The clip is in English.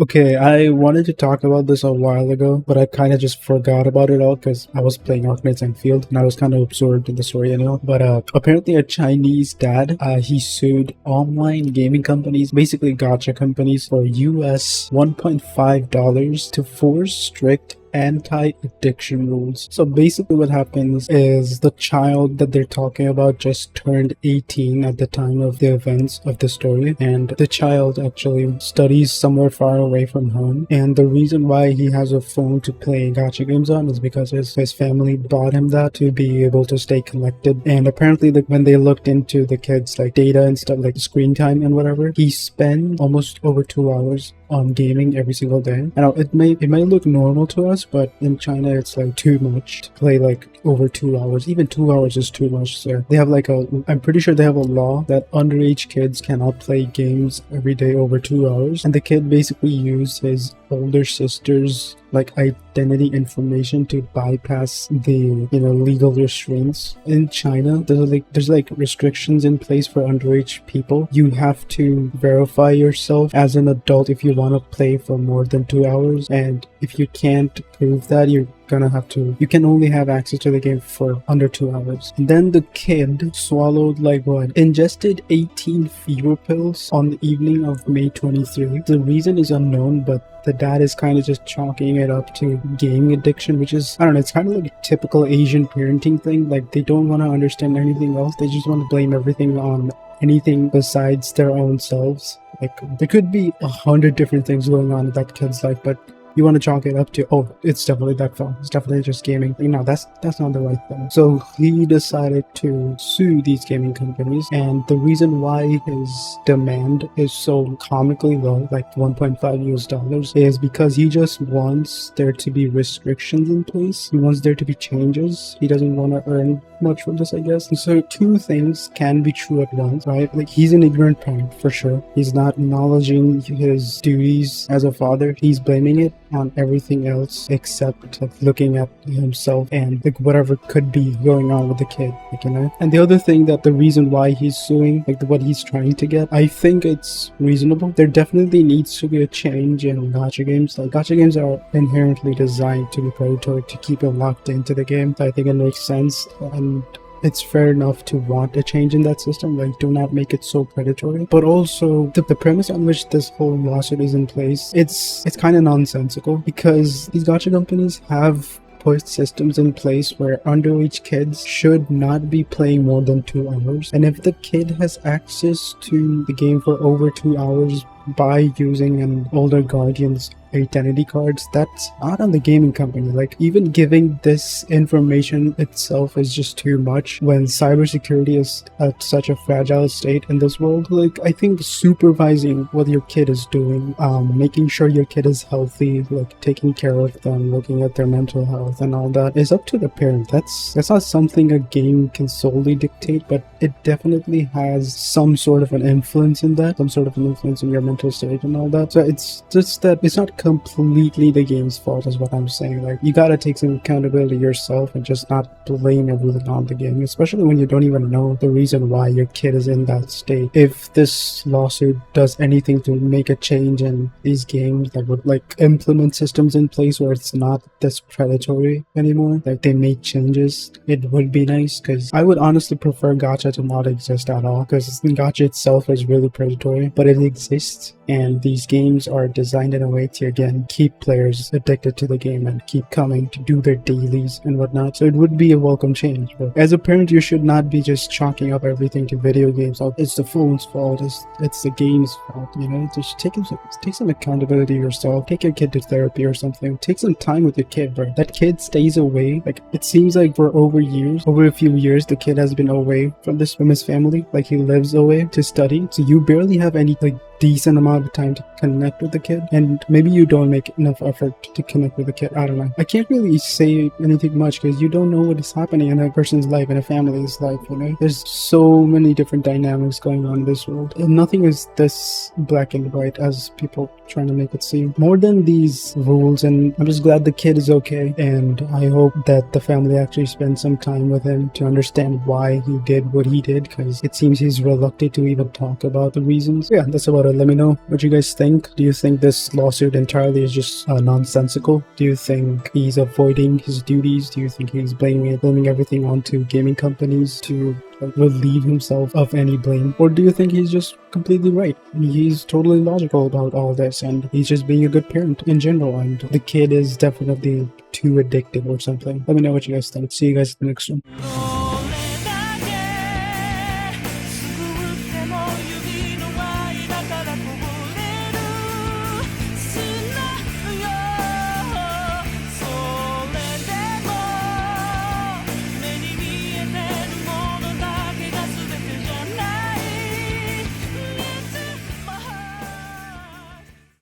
Okay, I wanted to talk about this a while ago, but I kind of just forgot about it all because I was playing Arknights and Field, and I was kind of absorbed in the story anyway. But apparently a Chinese dad, he sued online gaming companies, basically gacha companies, for US $1.5 to force strict anti-addiction rules. So basically what happens is the child that they're talking about just turned 18 at the time of the events of the story, and the child actually studies somewhere far away from home, and the reason why he has a phone to play gacha games on is because his family bought him that to be able to stay connected. And apparently when they looked into the kids like data and stuff, like screen time and whatever, he spent almost over 2 hours on gaming every single day. I know it may look normal to us, but in China it's like too much to play like over 2 hours. Even 2 hours is too much. So they have like I'm pretty sure they have a law that underage kids cannot play games every day over 2 hours. And the kid basically used his older sister's like identity information to bypass the legal restraints. In China there's like restrictions in place for underage people. You have to verify yourself as an adult if you want to play for more than 2 hours, and if you can't prove that, you can only have access to the game for under 2 hours. And then the kid swallowed ingested 18 fever pills on the evening of May 23. The reason is unknown, but the dad is kind of just chalking it up to gaming addiction, which is, I don't know, it's kind of like a typical Asian parenting thing. Like, they don't want to understand anything else. They just want to blame everything on anything besides their own selves. Like, there could be 100 different things going on in that kid's life, but you want to chalk it up to, oh, it's definitely that phone. It's definitely just gaming. That's not the right thing. So he decided to sue these gaming companies, and the reason why his demand is so comically low, like $1.5 is because he just wants there to be restrictions in place. He wants there to be changes. He doesn't want to earn much from this, I guess. And so two things can be true at once, right? Like, he's an ignorant parent for sure. He's not acknowledging his duties as a father. He's blaming it on everything else except looking at himself and like whatever could be going on with the kid, And the other thing, that the reason why he's suing, like what he's trying to get, I think it's reasonable. There definitely needs to be a change in gacha games. Like, gacha games are inherently designed to be predatory, to keep you locked into the game. I think it makes sense, and it's fair enough to want a change in that system. Like, do not make it so predatory. But also, the premise on which this whole lawsuit is in place, it's kind of nonsensical, because these gacha companies have put systems in place where underage kids should not be playing more than 2 hours. And if the kid has access to the game for over 2 hours by using an older guardian's identity cards, that's not on the gaming company. Like, even giving this information itself is just too much when cybersecurity is at such a fragile state in this world. Like, I think supervising what your kid is doing, making sure your kid is healthy, like taking care of them, looking at their mental health and all that, is up to the parent. That's not something a game can solely dictate, but it definitely has some sort of an influence in that, some sort of an influence in your mental state and all that. So it's just that it's not completely the game's fault, is what I'm saying. Like, you gotta take some accountability yourself and just not blame everything on the game, especially when you don't even know the reason why your kid is in that state. If this lawsuit does anything to make a change in these games that would like implement systems in place where it's not this predatory anymore, like they make changes, it would be nice, because I would honestly prefer gacha to not exist at all, because gacha itself is really predatory, but it exists, and these games are designed in a way to, again, keep players addicted to the game and keep coming to do their dailies and whatnot. So it would be a welcome change. But as a parent, you should not be just chalking up everything to video games. Oh, it's the phone's fault, it's the game's fault, Just take some accountability yourself. Take your kid to therapy or something. Take some time with your kid, bro. That kid stays away. Like, it seems like for over a few years, the kid has been away from his family. Like, he lives away to study. So you barely have any decent amount of time to connect with the kid, and maybe you don't make enough effort to connect with the kid. I don't know. I can't really say anything much because you don't know what is happening in a person's life, in a family's life, There's so many different dynamics going on in this world, and nothing is this black and white as people trying to make it seem. More than these rules, and I'm just glad the kid is okay, and I hope that the family actually spends some time with him to understand why he did what he did, because it seems he's reluctant to even talk about the reasons. Yeah, that's about it. let me know what you guys think. Do you think this lawsuit entirely is just nonsensical? Do you think he's avoiding his duties? Do you think he's blaming everything onto gaming companies to relieve himself of any blame? Or do you think he's just completely right? He's totally logical about all this, and he's just being a good parent in general, and the kid is definitely too addicted or something. Let me know what you guys think. See you guys in the next one.